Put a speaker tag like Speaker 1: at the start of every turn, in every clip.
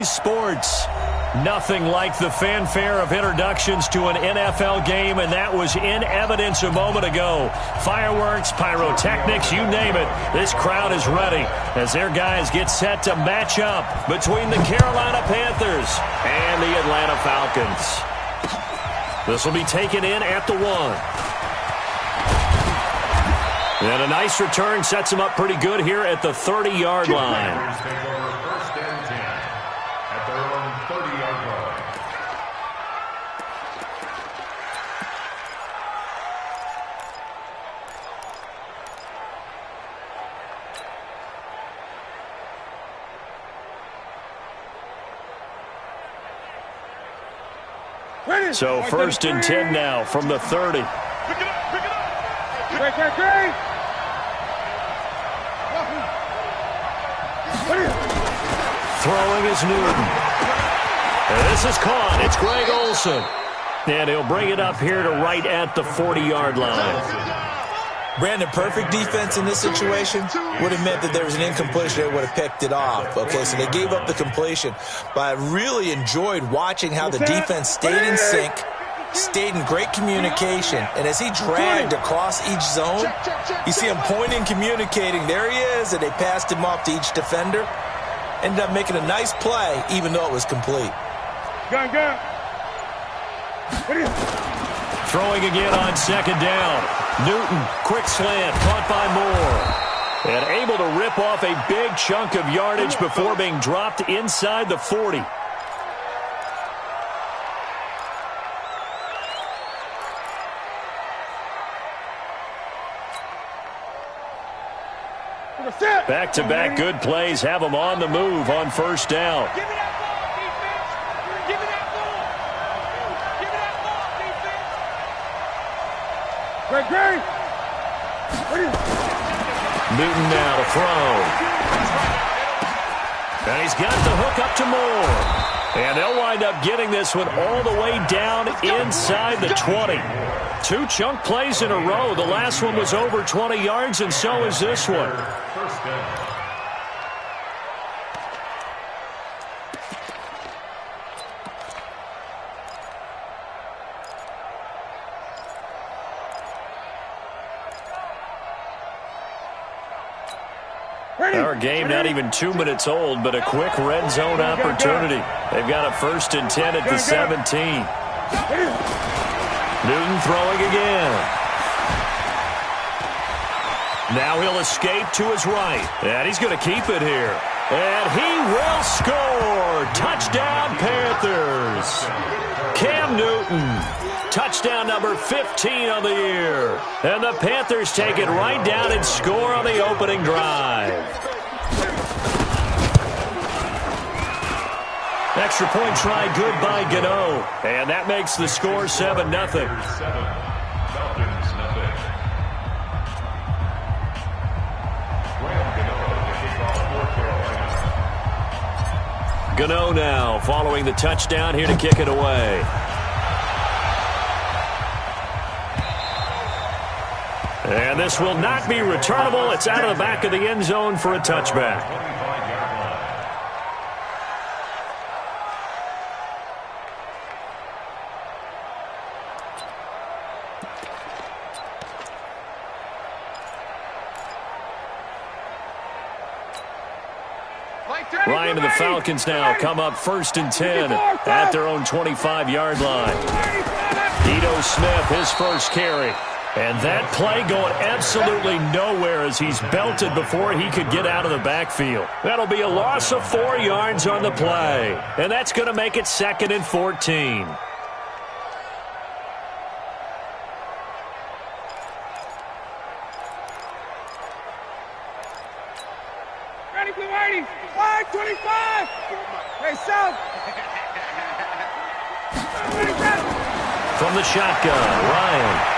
Speaker 1: Sports. Nothing like the fanfare of introductions to an NFL game, and that was in evidence a moment ago. Fireworks, pyrotechnics, you name it. This crowd is ready as their guys get set to match up between the Carolina Panthers and the Atlanta Falcons. This will be taken in at the 1. And a nice return sets them up pretty good here at the 30-yard line. So 1st and 10 now from the 30.
Speaker 2: Pick it up. Great.
Speaker 1: Throwing is Newton. And this is caught. It's Greg Olsen. And he'll bring it up here to right at the 40-yard line.
Speaker 3: Brandon, perfect defense in this situation would have meant that there was an incompletion. They would have picked it off. Okay, so they gave up the completion. But I really enjoyed watching how the defense stayed in sync, stayed in great communication. And as he dragged across each zone, you see him pointing, communicating. There he is, and they passed him off to each defender. Ended up making a nice play, even though it was complete.
Speaker 2: Gun.
Speaker 1: Throwing again on 2nd down. Newton, quick slant, caught by Moore. And able to rip off a big chunk of yardage before being dropped inside the 40. Back-to-back good plays have them on the move on 1st down.
Speaker 2: Give me that ball, defense. Give me that ball. Give me that ball, defense. Great.
Speaker 1: Newton now to throw. And he's got the hook up to Moore. And they'll wind up getting this one all the way down inside the 20. 2 chunk plays in a row. The last one was over 20 yards, and so is this one. Our game not even 2 minutes old, but a quick red zone opportunity. They've got a 1st and 10 at the 17. Newton throwing again. Now he'll escape to his right. And he's going to keep it here. And he will score. Touchdown, Panthers. Cam Newton. Touchdown number 15 on the year. And the Panthers take it right down and score on the opening drive. Extra point try good by Gano. And that makes the score 7-0. Gano now following the touchdown here to kick it away. And this will not be returnable. It's out of the back of the end zone for a touchback. Ryan and the Falcons now come up 1st and 10 at their own 25-yard line. Ito Smith, his first carry. And that play going absolutely nowhere as he's belted before he could get out of the backfield. That'll be a loss of 4 yards on the play. And that's going to make it 2nd and 14.
Speaker 2: Ready, blue 80. 525. Hey, South.
Speaker 1: From the shotgun, Ryan.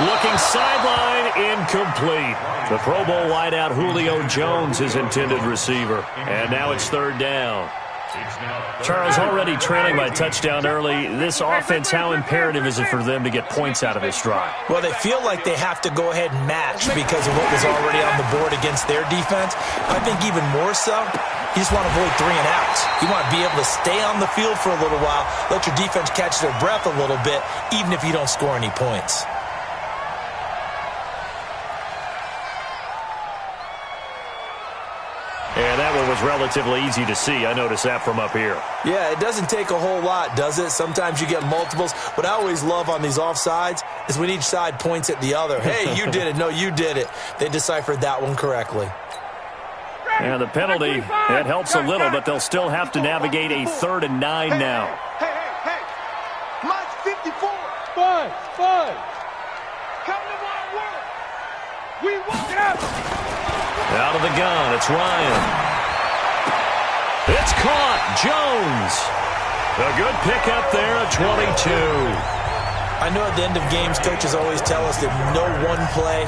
Speaker 1: Looking sideline, incomplete. The Pro Bowl wideout Julio Jones, his intended receiver. And now it's 3rd down. Charles, already trailing by touchdown early. This offense, how imperative is it for them to get points out of this drive?
Speaker 3: Well, they feel like they have to go ahead and match because of what was already on the board against their defense. I think even more so, You just want to avoid 3 and outs. You want to be able to stay on the field for a little while, let your defense catch their breath a little bit, even if you don't score any points.
Speaker 1: And that one was relatively easy to see. I noticed that from up here.
Speaker 3: Yeah, it doesn't take a whole lot, does it? Sometimes you get multiples. What I always love on these offsides is when each side points at the other. Hey, you did it. No, you did it. They deciphered that one correctly.
Speaker 1: And the penalty, it helps a little, but they'll still have to navigate a 3rd and 9 now.
Speaker 2: Hey. Mine's 54. Five. Come to my work. We won't get out.
Speaker 1: Out of the gun, it's Ryan. It's caught. Jones. A good pickup there at 22.
Speaker 3: I know at the end of games, coaches always tell us that no one play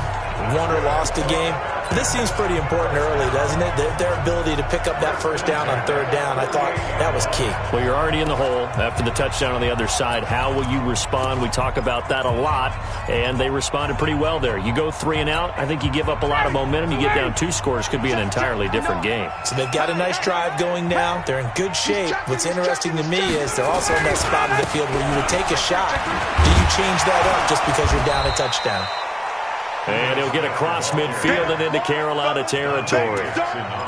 Speaker 3: won or lost a game. This seems pretty important early, doesn't it? Their ability to pick up that first down on 3rd down, I thought that was key.
Speaker 1: Well, you're already in the hole after the touchdown on the other side. How will you respond? We talk about that a lot, and they responded pretty well there. You go 3 and out, I think you give up a lot of momentum. You get down 2 scores, could be an entirely different game.
Speaker 3: So they've got a nice drive going now. They're in good shape. What's interesting to me is they're also in that spot of the field where you would take a shot. Do you change that up just because you're down a touchdown?
Speaker 1: And he'll get across midfield and into Carolina territory.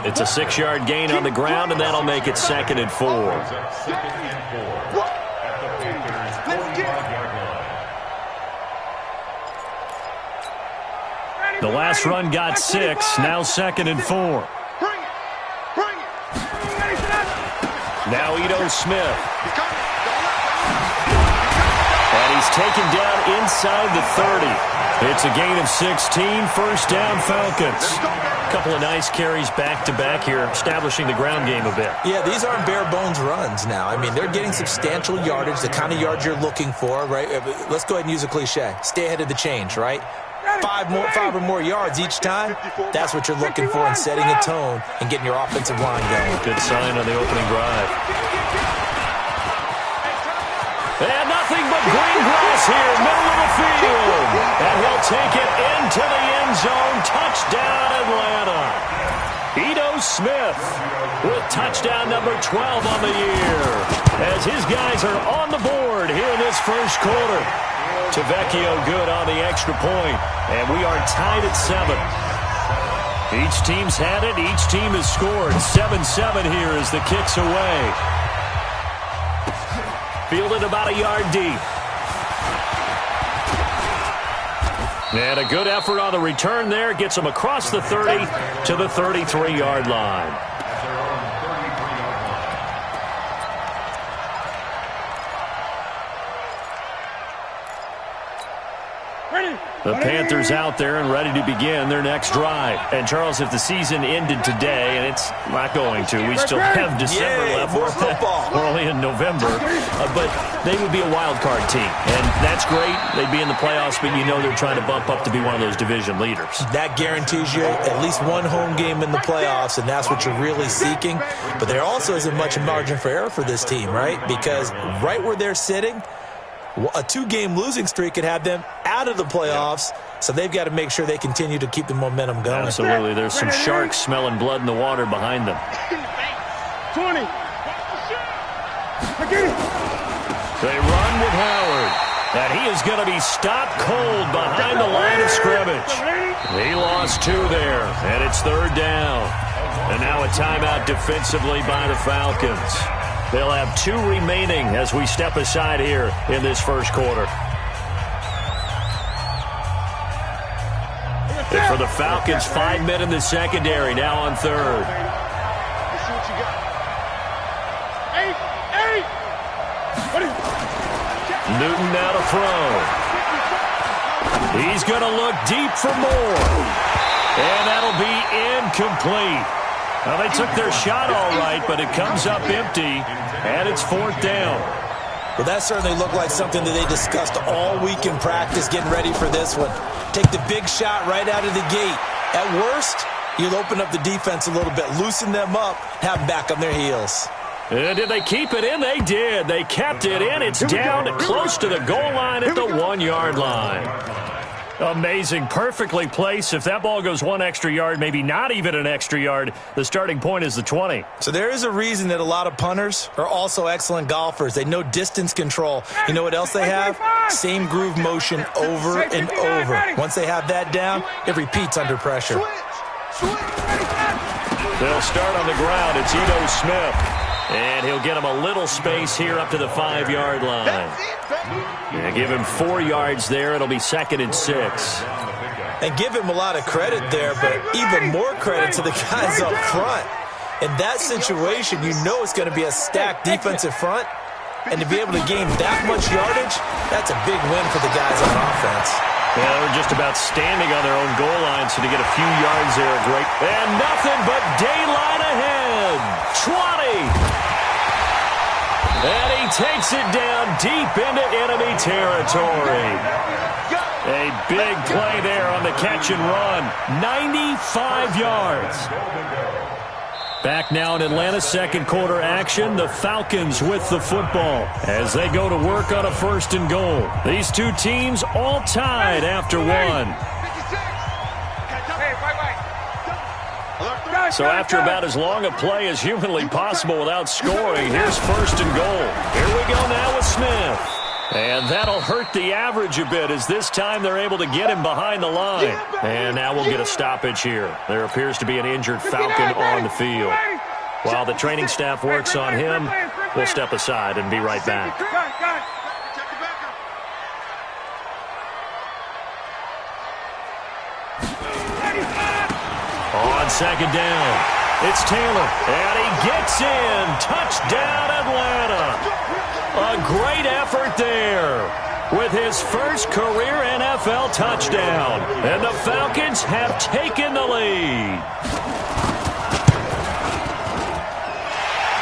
Speaker 1: It's a 6-yard gain on the ground, and that'll make it 2nd and 4. The last run got 6, now 2nd and 4. Now Ito Smith. And he's taken down inside the 30. It's a gain of 16, 1st down Falcons. A couple of nice carries back-to-back here, establishing the ground game a bit.
Speaker 3: Yeah, these aren't bare-bones runs now. I mean, they're getting substantial yardage, the kind of yards you're looking for, right? Let's go ahead and use a cliche. Stay ahead of the change, right? 5 or more yards each time, that's what you're looking for in setting a tone and getting your offensive line going.
Speaker 1: Good sign on the opening drive. And nothing but green grass here, middle of the field. And he'll take it into the end zone. Touchdown, Atlanta. Ito Smith with touchdown number 12 on the year. As his guys are on the board here in this first quarter. Tavecchio good on the extra point. And we are tied at 7. Each team's had it. Each team has scored. 7-7 here as the kick's away. Fielded about a yard deep. And a good effort on the return there. Gets him across the 30 to the 33-yard line. The Panthers out there and ready to begin their next drive. And, Charles, if the season ended today, and it's not going to, we still have December left.
Speaker 3: More football.
Speaker 1: We're only in November. But they would be a wild card team. And that's great. They'd be in the playoffs, but you know they're trying to bump up to be one of those division leaders.
Speaker 3: That guarantees you at least one home game in the playoffs, and that's what you're really seeking. But there also isn't much margin for error for this team, right? Because right where they're sitting, a 2-game losing streak could have them out of the playoffs, so they've got to make sure they continue to keep the momentum going.
Speaker 1: Absolutely. There's some sharks smelling blood in the water behind them.
Speaker 2: 20.
Speaker 1: They run with Howard, and he is going to be stopped cold behind the line of scrimmage. He lost 2 there, and it's 3rd down. And now a timeout defensively by the Falcons. They'll have 2 remaining as we step aside here in this first quarter. And for the Falcons, 5 men in the secondary, now on 3rd.
Speaker 2: Let's see what you got. 8.
Speaker 1: Newton now to throw. He's going to look deep for more. And that'll be incomplete. Well, they took their shot all right, but it comes up empty, and it's 4th down.
Speaker 3: Well, that certainly looked like something that they discussed all week in practice, getting ready for this one. Take the big shot right out of the gate. At worst, you'll open up the defense a little bit, loosen them up, have them back on their heels.
Speaker 1: And did they keep it in? They did. They kept it in. It's down close to the goal line at the 1-yard line. Amazing. Perfectly placed. If that ball goes one extra yard, maybe not even an extra yard, the starting point is the 20.
Speaker 3: So there is a reason that a lot of punters are also excellent golfers. They know distance control. You know what else they have? Same groove motion over and over. Once they have that down, it repeats under pressure.
Speaker 1: They'll start on the ground. It's Ito Smith. And he'll get him a little space here up to the 5-yard line. Yeah, give him 4 yards there. It'll be 2nd and 6.
Speaker 3: And give him a lot of credit there, but even more credit to the guys up front. In that situation, you know it's going to be a stacked defensive front. And to be able to gain that much yardage, that's a big win for the guys on offense.
Speaker 1: Yeah, they're just about standing on their own goal line, so to get a few yards there, great. And nothing but daylight ahead. 20. And he takes it down deep into enemy territory. A big play there on the catch and run. 95 yards. Back now in Atlanta's second quarter action, the Falcons with the football as they go to work on a 1st and goal. These two teams all tied after one. So after about as long a play as humanly possible without scoring, here's 1st and goal. Here we go now with Smith. And that'll hurt the average a bit as this time they're able to get him behind the line. And now we'll get a stoppage here. There appears to be an injured Falcon on the field. While the training staff works on him, we'll step aside and be right back. On 2nd down, it's Taylor, and he gets in. Touchdown, Atlanta. A great effort there with his first career NFL touchdown. And the Falcons have taken the lead.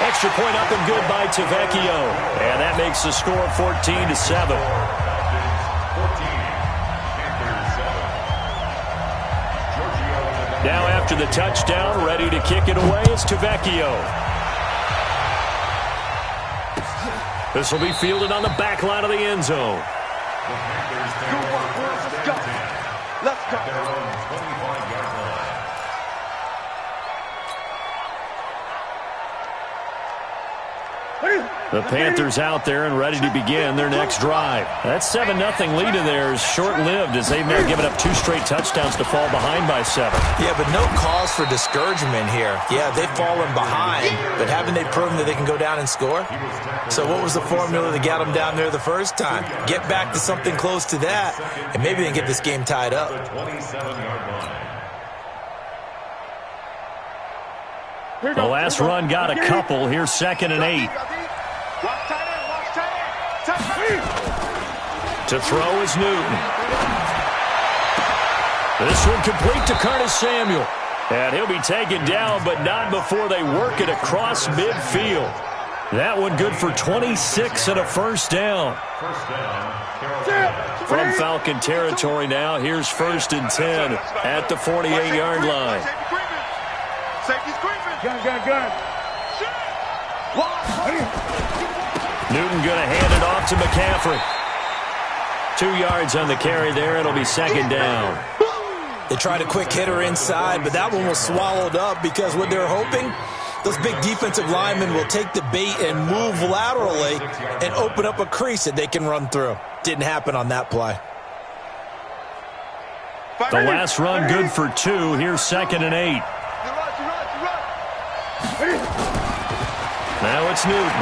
Speaker 1: Extra point up and good by Tavecchio. And that makes the score 14-7. Now after the touchdown, ready to kick it away, it's Tavecchio. This will be fielded on the back line of the end zone.
Speaker 2: Let's go.
Speaker 1: The Panthers out there and ready to begin their next drive. That 7-0 lead of theirs short-lived as they've now given up 2 straight touchdowns to fall behind by 7.
Speaker 3: Yeah, but no cause for discouragement here. Yeah, they've fallen behind, but haven't they proven that they can go down and score? So what was the formula that got them down there the first time? Get back to something close to that, and maybe they can get this game tied up.
Speaker 1: The last run got a couple. Here's 2nd and 8. To throw is Newton. This one complete to Curtis Samuel. And he'll be taken down, but not before they work it across midfield. That one good for 26 and a 1st down. From Falcon territory now, here's 1st and 10 at the 48-yard line.
Speaker 2: Gun.
Speaker 1: Newton going to hand it off to McCaffrey. 2 yards on the carry there. It'll be 2nd down.
Speaker 3: They tried a quick hitter inside, but that one was swallowed up because what they're hoping, those big defensive linemen will take the bait and move laterally and open up a crease that they can run through. Didn't happen on that play.
Speaker 1: The last run good for 2. Here's 2nd and 8. Now it's Newton.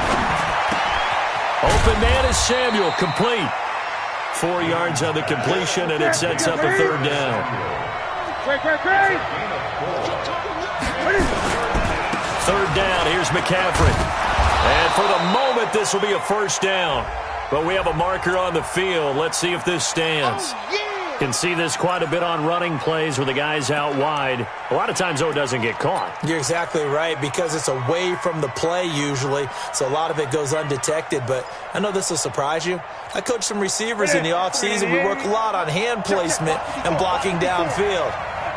Speaker 1: Open man is Samuel, complete. 4 yards on the completion, and it sets up a 3rd down. 3rd down, here's McCaffrey. And for the moment, this will be a 1st down. But we have a marker on the field. Let's see if this stands. Can see this quite a bit on running plays with the guys out wide. A lot of times, though, it doesn't get caught.
Speaker 3: You're exactly right, because it's away from the play usually, so a lot of it goes undetected. But I know this will surprise you. I coach some receivers in the offseason. We work a lot on hand placement and blocking downfield.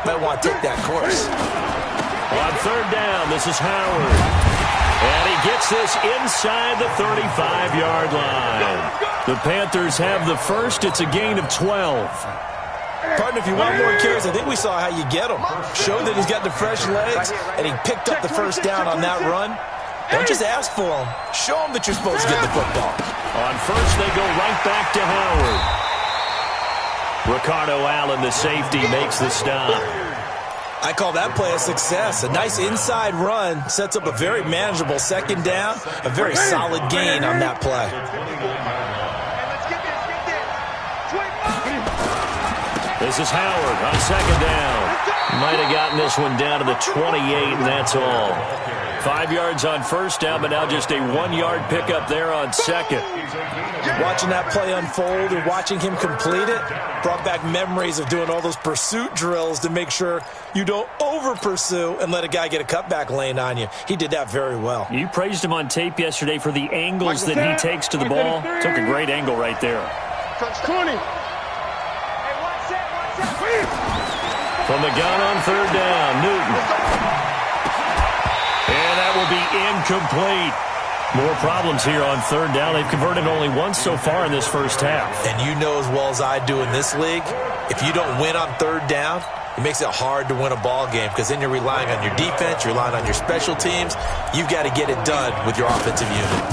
Speaker 3: Might want to take that course.
Speaker 1: On 3rd down, this is Howard. And he gets this inside the 35-yard line. The Panthers have the first. It's a gain of 12.
Speaker 3: Partner, if you want more carries, I think we saw how you get them. Showed that he's got the fresh legs, and he picked up the first down on that run. Don't just ask for them. Show them that you're supposed to get the football.
Speaker 1: On first, they go right back to Howard. Ricardo Allen, the safety, makes the stop.
Speaker 3: I call that play a success. A nice inside run sets up a very manageable second down, a very solid gain on that play.
Speaker 1: This is Howard on second down. Might have gotten this one down to the 28, and that's all. 5 yards on first down, but now just a 1-yard pickup there on second.
Speaker 3: Watching that play unfold and watching him complete it brought back memories of doing all those pursuit drills to make sure you don't over-pursue and let a guy get a cutback lane on you. He did that very well.
Speaker 1: You praised him on tape yesterday for the angles that he takes to the ball. Took a great angle right there.
Speaker 2: 20.
Speaker 1: From the gun on third down, Newton. And that will be incomplete. More problems here on third down. They've converted only once so far in this first half.
Speaker 3: And you know as well as I do in this league, if you don't win on third down, it makes it hard to win a ball game because then you're relying on your defense, you're relying on your special teams. You've got to get it done with your offensive unit.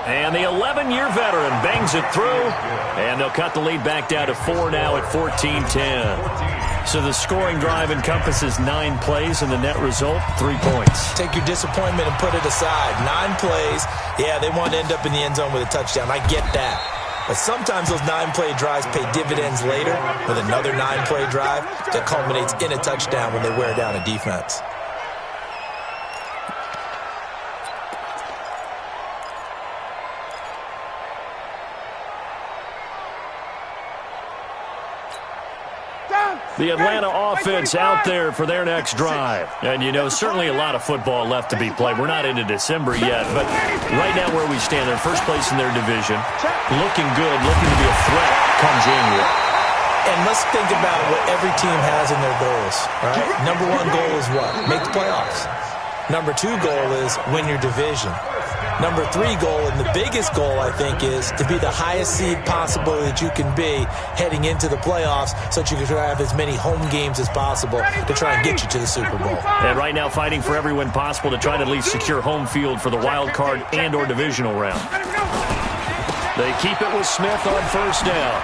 Speaker 1: And the 11-year veteran bangs it through, and they'll cut the lead back down to 4 now at 14-10. So the scoring drive encompasses 9 plays, and the net result, 3 points.
Speaker 3: Take your disappointment and put it aside. 9 plays, yeah, they want to end up in the end zone with a touchdown. I get that. But sometimes those 9-play drives pay dividends later with another 9-play drive that culminates in a touchdown when they wear down a defense.
Speaker 1: The Atlanta offense out there for their next drive. And, you know, certainly a lot of football left to be played. We're not into December yet, but right now where we stand, they're first place in their division. Looking good, looking to be a threat come January.
Speaker 3: And let's think about what every team has in their goals, all right? Number 1 goal is what? Make the playoffs. Number 2 goal is win your division. Number 3 goal, and the biggest goal, I think, is to be the highest seed possible that you can be heading into the playoffs so that you can have as many home games as possible to try and get you to the Super Bowl.
Speaker 1: And right now fighting for every win possible to try to at least secure home field for the wild card and or divisional round. They keep it with Smith on first down.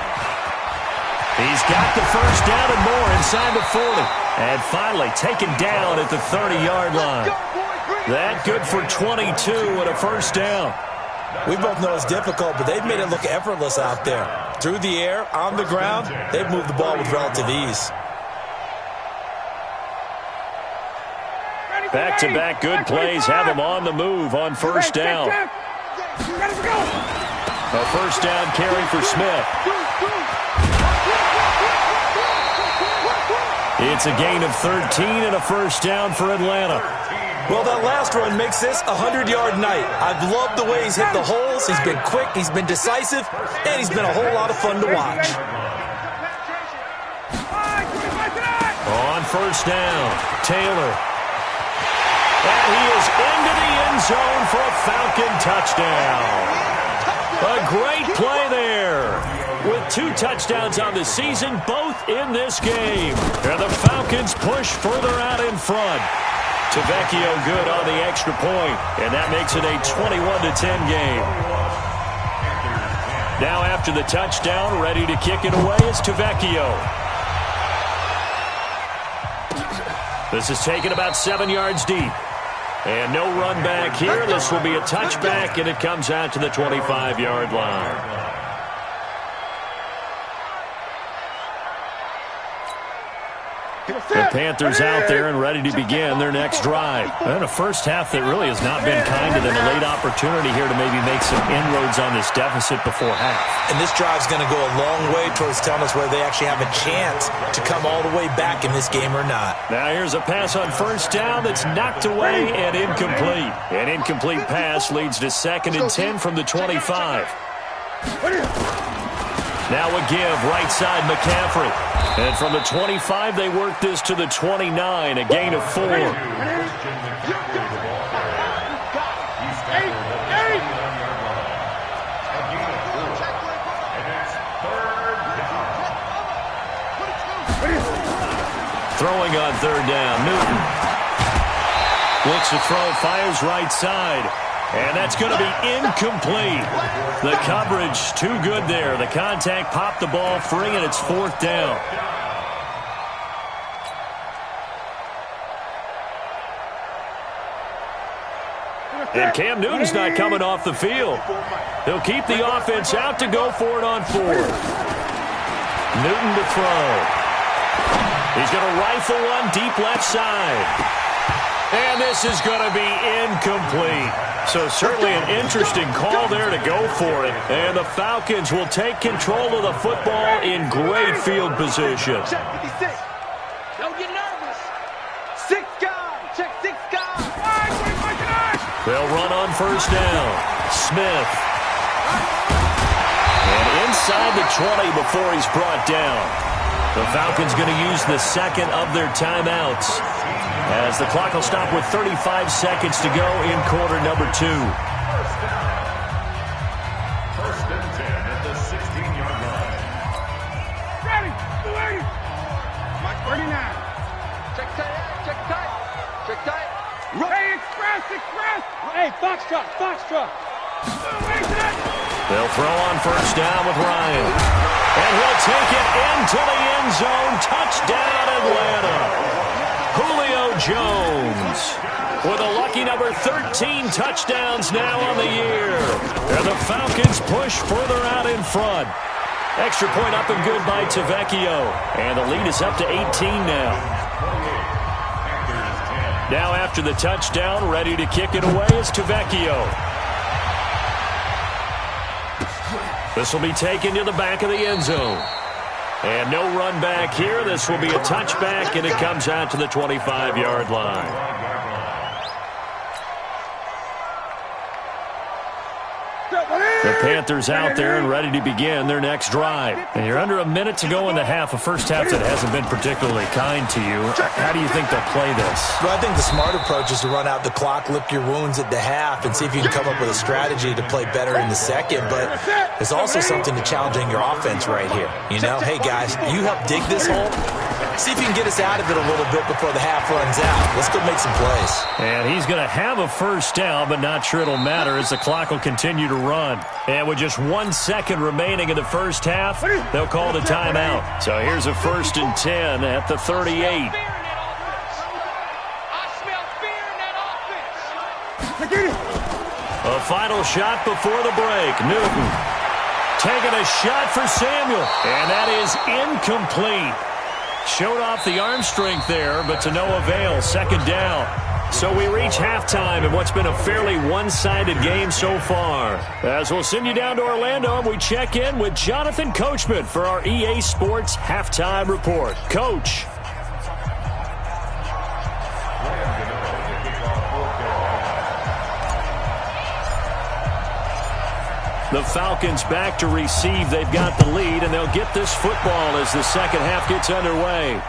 Speaker 1: He's got the first down and more inside the 40. And finally taken down at the 30-yard line. That good for 22 and a first down.
Speaker 3: We both know it's difficult, but they've made it look effortless out there. Through the air, on the ground, they've moved the ball with relative ease.
Speaker 1: Back-to-back good plays have them on the move on first down. A first down carry for Smith. It's a gain of 13 and a first down for Atlanta.
Speaker 3: Well, that last run makes this a 100-yard night. I've loved the way he's hit the holes. He's been quick, he's been decisive, and he's been a whole lot of fun to watch.
Speaker 1: On first down, Taylor. And he is into the end zone for a Falcon touchdown. A great play there. With 2 touchdowns on the season, both in this game. And the Falcons push further out in front. Tavecchio good on the extra point, and that makes it a 21-10 game. Now after the touchdown, ready to kick it away is Tavecchio. This is taken about 7 yards deep. And no run back here. This will be a touchback, and it comes out to the 25-yard line. The Panthers out there and ready to begin their next drive. And a first half that really has not been kind of a late opportunity here to maybe make some inroads on this deficit before half.
Speaker 3: And this drive's going to go a long way towards telling us whether they actually have a chance to come all the way back in this game or not. Now
Speaker 1: here's a pass on first down that's knocked away and incomplete. An incomplete pass leads to 2nd and 10 from the 25. Now a give, right side McCaffrey. And from the 25, they work this to the 29, a gain of 4. throwing on third down. Newton looks to throw, fires right side. And that's going to be incomplete. The coverage too good there. The contact popped the ball free, and it's fourth down. And Cam Newton's not coming off the field. He'll keep the offense out to go for it on fourth. Newton to throw. He's going to rifle one deep left side. And this is going to be incomplete. So certainly an interesting call there to go for it. And the Falcons will take control of the football in great field position.
Speaker 2: Check 56. Don't get nervous. 6 guys. Check 6 guys.
Speaker 1: They'll run on first down. Smith. And inside the 20 before he's brought down. The Falcons going to use the second of their timeouts, as the clock will stop with 35 seconds to go in quarter number 2.
Speaker 4: First and 10 at the 16-yard line.
Speaker 2: Ready. Mike 39. Check tight. Check tight. Check tight. Hey, express. Hey, Foxtrot.
Speaker 1: They'll throw on first down with Ryan. And he'll take it into the end zone. Touchdown, Atlanta. Julio Jones with a lucky number 13 touchdowns now on the year. And the Falcons push further out in front. Extra point up and good by Tavecchio. And the lead is up to 18 now. Now after the touchdown, ready to kick it away is Tavecchio. This will be taken to the back of the end zone. And no run back here. This will be a touchback, and it comes out to the 25-yard line. The Panthers out there and ready to begin their next drive. And you're under a minute to go in the half. A first half that hasn't been particularly kind to you. How do you think they'll play this?
Speaker 3: Well, I think the smart approach is to run out the clock, lick your wounds at the half, and see if you can come up with a strategy to play better in the second. But there's also something to challenging your offense right here. You know, hey, guys, you help dig this hole. See if you can get us out of it a little bit before the half runs out. Let's go make some plays.
Speaker 1: And he's going to have a first down, but not sure it'll matter as the clock will continue to run. And with just 1 second remaining in the first half, they'll call the timeout. So here's a first and 10 at the 38. A final shot before the break. Newton taking a shot for Samuel. And that is incomplete. Showed off the arm strength there, but to no avail. Second down. So we reach halftime in what's been a fairly one-sided game so far. As we'll send you down to Orlando, and we check in with Jonathan Coachman for our EA Sports Halftime Report. Coach. The Falcons back to receive. They've got the lead, and they'll get this football as the second half gets underway.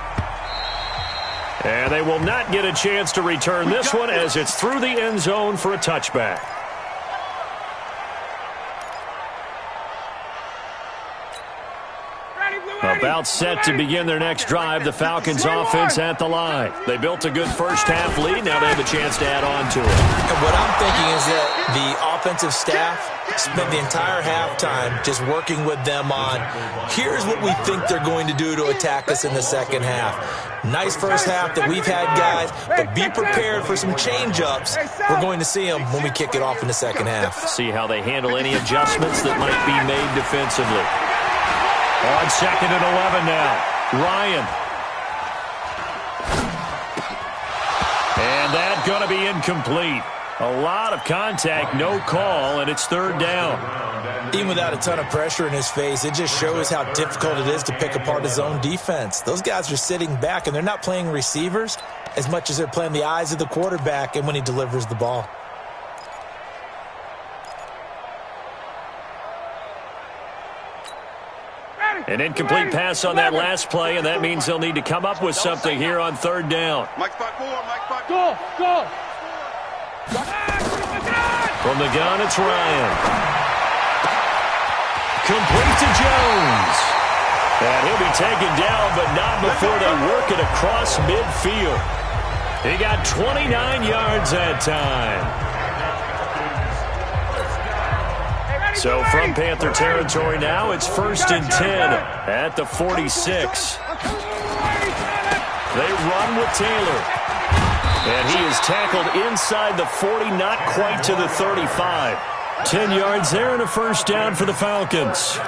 Speaker 1: And they will not get a chance to return this one as it's through the end zone for a touchback. About set to begin their next drive, the Falcons offense at the line. They built a good first half lead. Now they have a chance to add on to it.
Speaker 3: And what I'm thinking is that the offensive staff spent the entire halftime just working with them on, here's what we think they're going to do to attack us in the second half. Nice first half that we've had, guys, but be prepared for some change-ups. We're going to see them when we kick it off in the second half.
Speaker 1: See how they handle any adjustments that might be made defensively. On second and 11 now. Ryan. And that's going to be incomplete. A lot of contact, no call, and it's third down.
Speaker 3: Even without a ton of pressure in his face, it just shows how difficult it is to pick apart his own defense. Those guys are sitting back, and they're not playing receivers as much as they're playing the eyes of the quarterback and when he delivers the ball.
Speaker 1: An incomplete pass on that last play, and that means they'll need to come up with something here on third down.
Speaker 2: Go!
Speaker 1: From the gun, it's Ryan. Complete to Jones. And he'll be taken down, but not before they work it across midfield. He got 29 yards that time. So from Panther territory now, it's 1st and 10 at the 46. They run with Taylor. And he is tackled inside the 40, not quite to the 35. 10 yards there and a first down for the Falcons.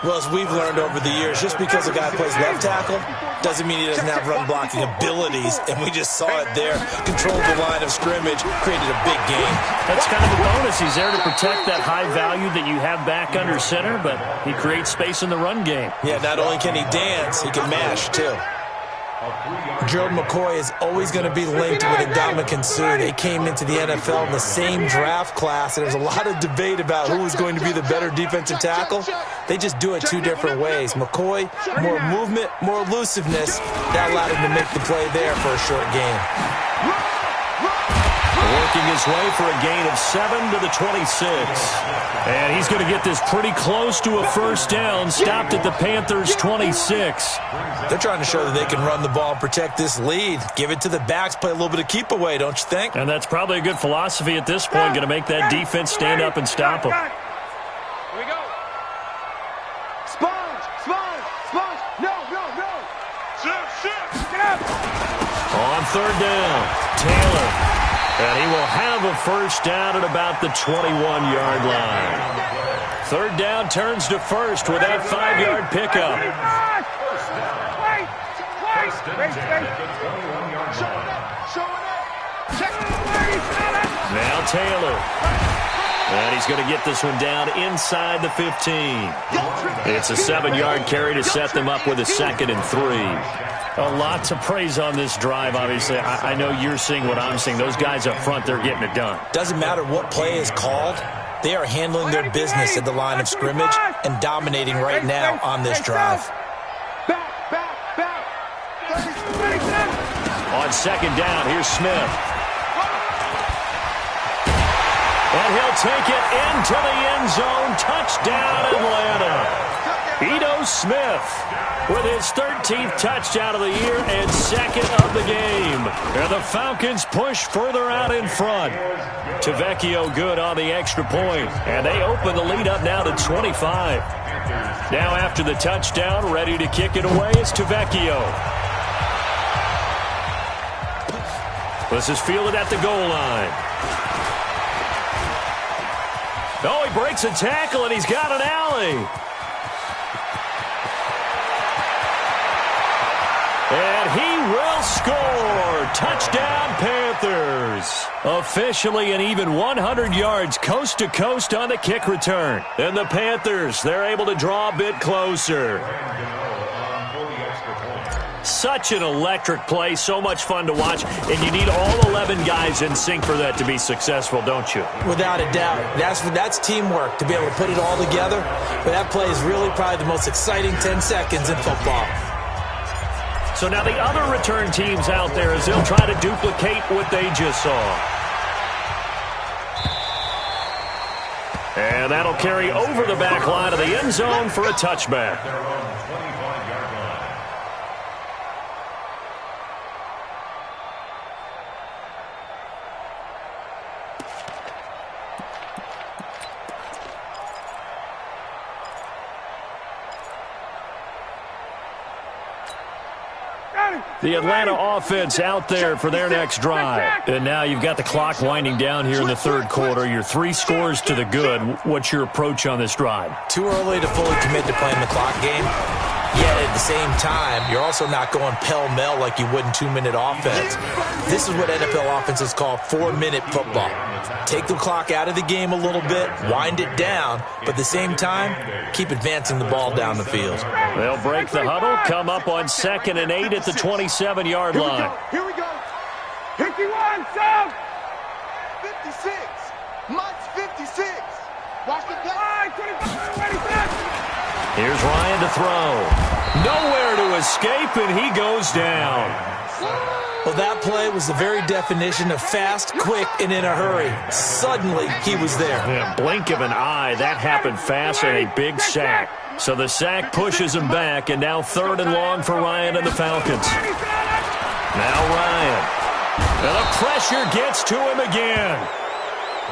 Speaker 3: Well, as we've learned over the years, just because a guy plays left tackle doesn't mean he doesn't have run-blocking abilities, and we just saw it there. Controlled the line of scrimmage, created a big game.
Speaker 1: That's kind of a bonus. He's there to protect that high value that you have back under center, but he creates space in the run game.
Speaker 3: Yeah, not only can he dance, he can mash, too. Gerald McCoy is always going to be linked with Ndamukong Suh. They came into the NFL in the same draft class, and there's a lot of debate about who was going to be the better defensive tackle. They just do it two different ways. McCoy, more movement, more elusiveness. That allowed him to make the play there for a short game.
Speaker 1: Working his way for a gain of 7 to the 26. And he's going to get this pretty close to a first down, stopped at the Panthers' 26.
Speaker 3: They're trying to show that they can run the ball and protect this lead. Give it to the backs, play a little bit of keep away, don't you think?
Speaker 1: And that's probably a good philosophy at this point, going to make that defense stand up and stop them.
Speaker 2: Here we go. Sponge, sponge, sponge. No. Shift. Get up.
Speaker 1: On 3rd down, Taylor. And he will have a first down at about the 21-yard line. 3rd down turns to first with that 5-yard pickup. Now Taylor. And he's going to get this one down inside the 15. It's a 7-yard carry to set them up with a 2nd and 3. A lot to praise on this drive, obviously. I know you're seeing what I'm seeing. Those guys up front, they're getting it done.
Speaker 3: Doesn't matter what play is called. They are handling their business at the line of scrimmage and dominating right now on this drive.
Speaker 1: On 2nd down, here's Smith. And he'll take it into the end zone. Touchdown, Atlanta. Ito Smith with his 13th touchdown of the year and 2nd of the game. And the Falcons push further out in front. Tavecchio good on the extra point. And they open the lead up now to 25. Now after the touchdown, ready to kick it away is Tavecchio. This is fielded at the goal line. Oh, he breaks a tackle and he's got an alley. And he will score. Touchdown, Panthers. Officially an even 100 yards coast to coast on the kick return. And the Panthers, they're able to draw a bit closer. Such an electric play, so much fun to watch, and you need all 11 guys in sync for that to be successful, don't you?
Speaker 3: Without a doubt. That's teamwork, to be able to put it all together. But that play is really probably the most exciting 10 seconds in football.
Speaker 1: So now the other return teams out there as they'll try to duplicate what they just saw. And that'll carry over the back line of the end zone for a touchback. The Atlanta offense out there for their next drive. And now you've got the clock winding down here in the 3rd quarter. You're 3 scores to the good. What's your approach on this drive?
Speaker 3: Too early to fully commit to playing the clock game. Yet at the same time, you're also not going pell-mell like you would in 2-minute offense. This is what NFL offenses call 4-minute football. Take the clock out of the game a little bit, wind it down, but at the same time, keep advancing the ball down the field.
Speaker 1: They'll break the huddle, come up on 2nd and 8 at the 27-yard line.
Speaker 2: Here we go. 51, Sam. 56. Mike's 56. Watch the play. 25, 26.
Speaker 1: Here's Ryan to throw. Nowhere to escape, and he goes down.
Speaker 3: Well, that play was the very definition of fast, quick, and in a hurry. Suddenly, he was there.
Speaker 1: Yeah, blink of an eye. That happened fast and a big sack. So the sack pushes him back, and now 3rd and long for Ryan and the Falcons. Now Ryan. And the pressure gets to him again.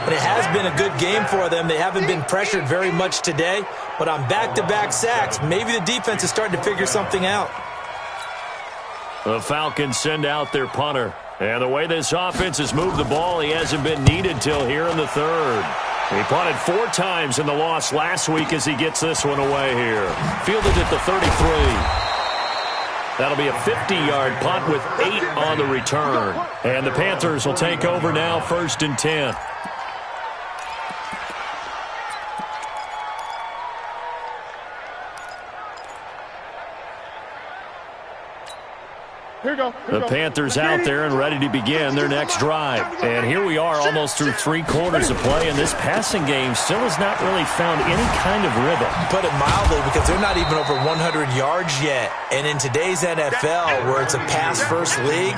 Speaker 3: But it has been a good game for them. They haven't been pressured very much today, but on back-to-back sacks, maybe the defense is starting to figure something out.
Speaker 1: The Falcons send out their punter. And the way this offense has moved the ball, he hasn't been needed till here in the 3rd. He punted 4 times in the loss last week as he gets this one away here. Fielded at the 33. That'll be a 50-yard punt with 8 on the return. And the Panthers will take over now, 1st and 10. The Panthers out there and ready to begin their next drive. And here we are almost through 3 quarters of play, and this passing game still has not really found any kind of rhythm.
Speaker 3: Put it mildly, because they're not even over 100 yards yet. And in today's NFL, where it's a pass-first league,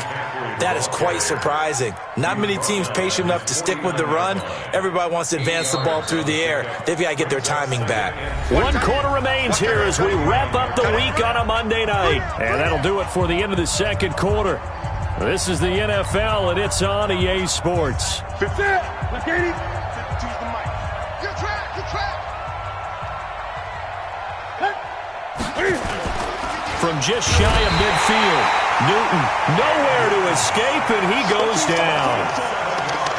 Speaker 3: that is quite surprising. Not many teams patient enough to stick with the run. Everybody wants to advance the ball through the air. They've got to get their timing back.
Speaker 1: 1 quarter remains here as we wrap up the week on a Monday night. And that'll do it for the end of the second quarter. This is the NFL, and it's on EA Sports. From just shy of midfield, Newton nowhere to escape, and he goes down.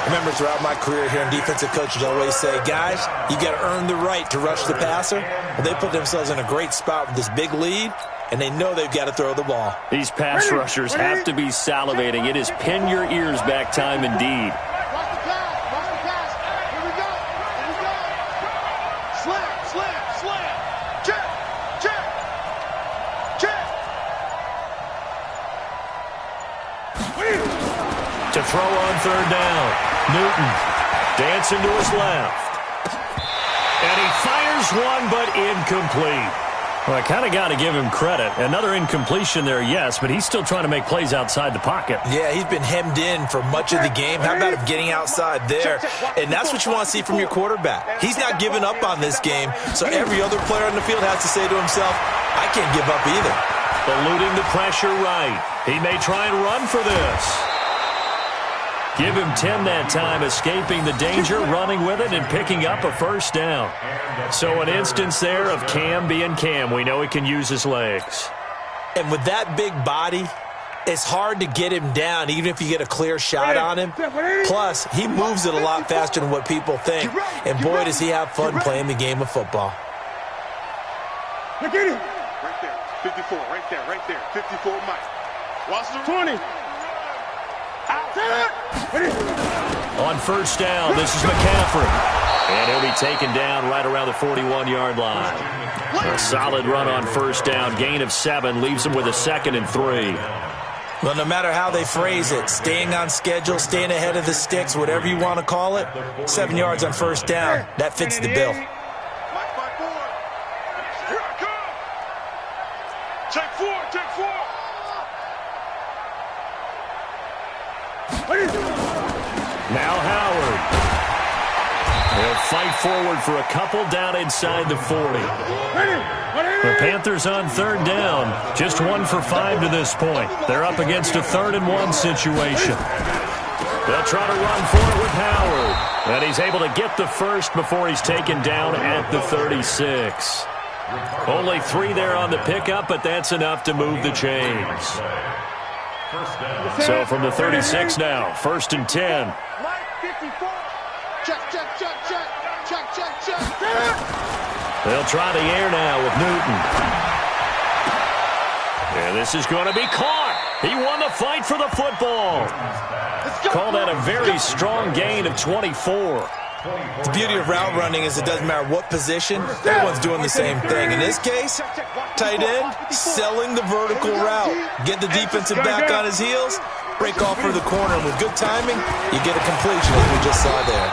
Speaker 3: Remember, throughout my career here in defensive coaches, I always say, guys, you got to earn the right to rush the passer. Well, they put themselves in a great spot with this big lead, and they know they've got to throw the ball.
Speaker 1: These pass rushers have to be salivating. It is pin your ears back time indeed. To throw on 3rd down. Newton dancing to his left. And he fires one, but incomplete. Well, I kind of got to give him credit. Another incompletion there, yes, but he's still trying to make plays outside the pocket.
Speaker 3: Yeah, he's been hemmed in for much of the game. How about him getting outside there? And that's what you want to see from your quarterback. He's not giving up on this game, so every other player on the field has to say to himself, I can't give up either.
Speaker 1: Eluding the pressure right. He may try and run for this. Give him 10 that time, escaping the danger, running with it, and picking up a 1st down. So an instance there of Cam being Cam. We know he can use his legs.
Speaker 3: And with that big body, it's hard to get him down, even if you get a clear shot on him. Plus, he moves it a lot faster than what people think. And boy, does he have fun playing the game of football.
Speaker 2: Look at him. Right there. 54, right there. 54, Mike. Watch the 20.
Speaker 1: On 1st down, this is McCaffrey. And he'll be taken down right around the 41-yard line. A solid run on 1st down. Gain of 7 leaves him with a 2nd and 3.
Speaker 3: Well, no matter how they phrase it, staying on schedule, staying ahead of the sticks, whatever you want to call it, 7 yards on 1st down, that fits the bill.
Speaker 2: Mike, 5-4. Here I come. Check 4.
Speaker 1: Now Howard. He'll fight forward for a couple down inside the 40. The Panthers on 3rd down. Just 1 for 5 to this point. They're up against a 3rd and 1 situation. They'll try to run for it with Howard. And he's able to get the 1st before he's taken down at the 36. Only 3 there on the pickup, but that's enough to move the chains. So from the 36 now, 1st and 10. They'll try the air now with Newton. And this is going to be caught. He won the fight for the football. Call that a very strong gain of 24.
Speaker 3: The beauty of route running is it doesn't matter what position, everyone's doing the same thing. In this case, tight end, selling the vertical route. Get the defensive back on his heels, break off for the corner. And with good timing, you get a completion as we just saw there.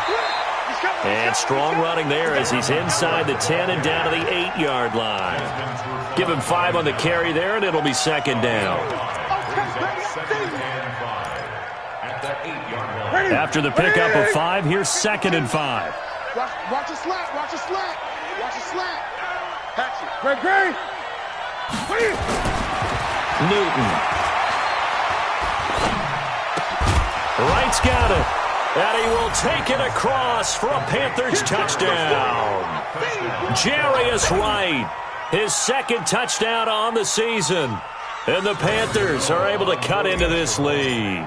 Speaker 1: And strong running there as he's inside the 10 and down to the 8-yard line. Give him 5 on the carry there, and it'll be 2nd down. After the pickup of 5, here's 2nd and 5.
Speaker 2: Watch a slant. Great.
Speaker 1: Newton. Wright's got it. And he will take it across for a Panthers touchdown. Jarius Wright, his second touchdown on the season. And the Panthers are able to cut into this lead.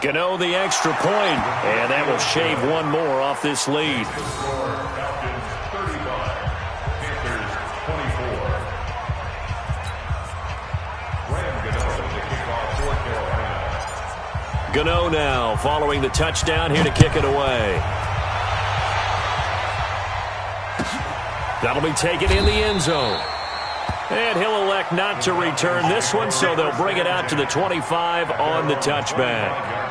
Speaker 1: Gano the extra point, and that will shave one more off this lead. Gano now following the touchdown here to kick it away. That'll be taken in the end zone. And he'll elect not to return this one, so they'll bring it out to the 25 on the touchback.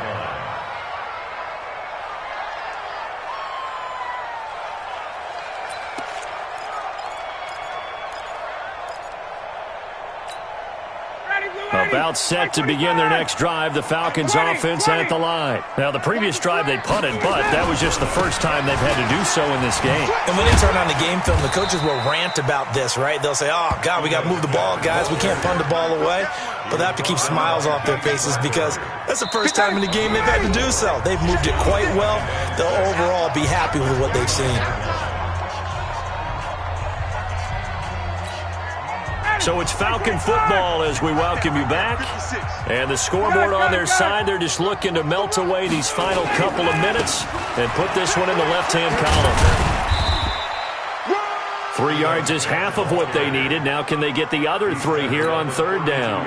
Speaker 1: About set to begin their next drive, the Falcons offense at the line. Now, the previous drive they punted, but that was just the first time they've had to do so in this game.
Speaker 3: And when they turn on the game film, the coaches will rant about this, right? They'll say, oh, God, we got to move the ball, guys. We can't punt the ball away. But they have to keep smiles off their faces because that's the first time in the game they've had to do so. They've moved it quite well. They'll overall be happy with what they've seen.
Speaker 1: So it's Falcon football as we welcome you back. And the scoreboard on their side, they're just looking to melt away these final couple of minutes and put this one in the left-hand column. 3 yards is half of what they needed. Now can they get the other 3 here on third down?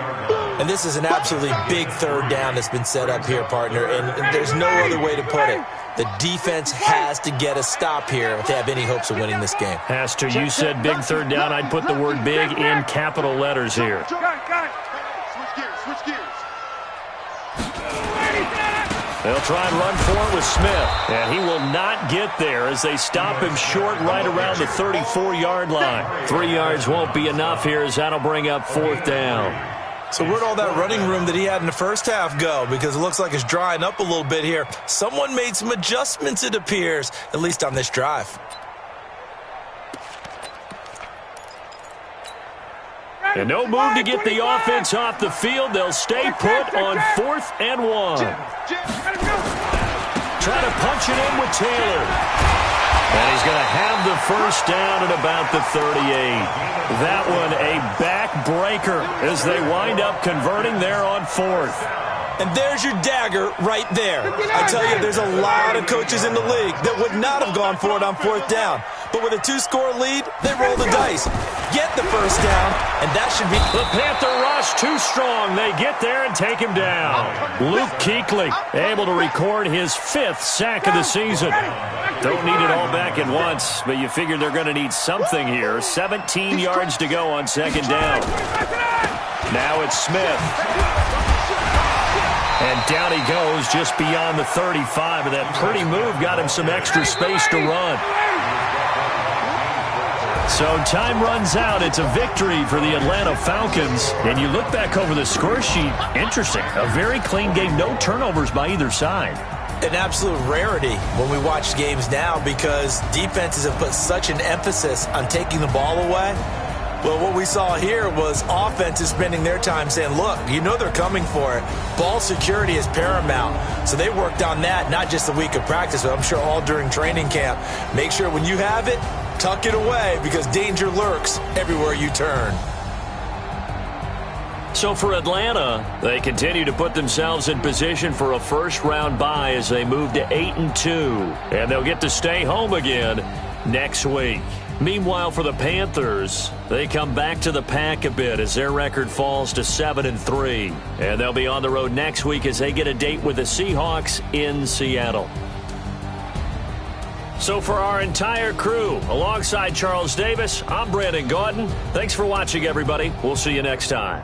Speaker 3: And this is an absolutely big third down that's been set up here, partner, and there's no other way to put it. The defense has to get a stop here if they have any hopes of winning this game.
Speaker 1: Has to. You said big third down. I'd put the word big in capital letters here.
Speaker 2: Got it. Switch gears.
Speaker 1: They'll try and run for it with Smith. And he will not get there as they stop him short right around the 34-yard line. 3 yards won't be enough here as that'll bring up fourth down.
Speaker 3: So where'd all that running room that he had in the first half go? Because it looks like it's drying up a little bit here. Someone made some adjustments, it appears, at least on this drive.
Speaker 1: And no move to get the offense off the field. They'll stay put on 4th and 1. Try to punch it in with Taylor. And he's going to have the first down at about the 38. That one a backbreaker as they wind up converting there on 4th.
Speaker 3: And there's your dagger right there. I tell you, there's a lot of coaches in the league that would not have gone for it on 4th down. But with a 2-score lead, they roll the dice. Get the first down, and that should be...
Speaker 1: The Panther rush too strong. They get there and take him down. Luke Kuechly able to record his 5th sack of the season. Don't need it all back at once, but you figure they're going to need something here. 17 yards to go on 2nd down. Now it's Smith. And down he goes just beyond the 35, and that pretty move got him some extra space to run. So time runs out. It's a victory for the Atlanta Falcons. And you look back over the score sheet, interesting. A very clean game, no turnovers by either side.
Speaker 3: An absolute rarity when we watch games now because defenses have put such an emphasis on taking the ball away. Well, what we saw here was offenses spending their time saying, look, you know they're coming for it. Ball security is paramount. So they worked on that, not just the week of practice, but I'm sure all during training camp. Make sure when you have it, tuck it away because danger lurks everywhere you turn.
Speaker 1: So for Atlanta, they continue to put themselves in position for a first-round bye as they move to 8-2. And they'll get to stay home again next week. Meanwhile, for the Panthers, they come back to the pack a bit as their record falls to 7-3. And they'll be on the road next week as they get a date with the Seahawks in Seattle. So for our entire crew, alongside Charles Davis, I'm Brandon Gaudin. Thanks for watching, everybody. We'll see you next time.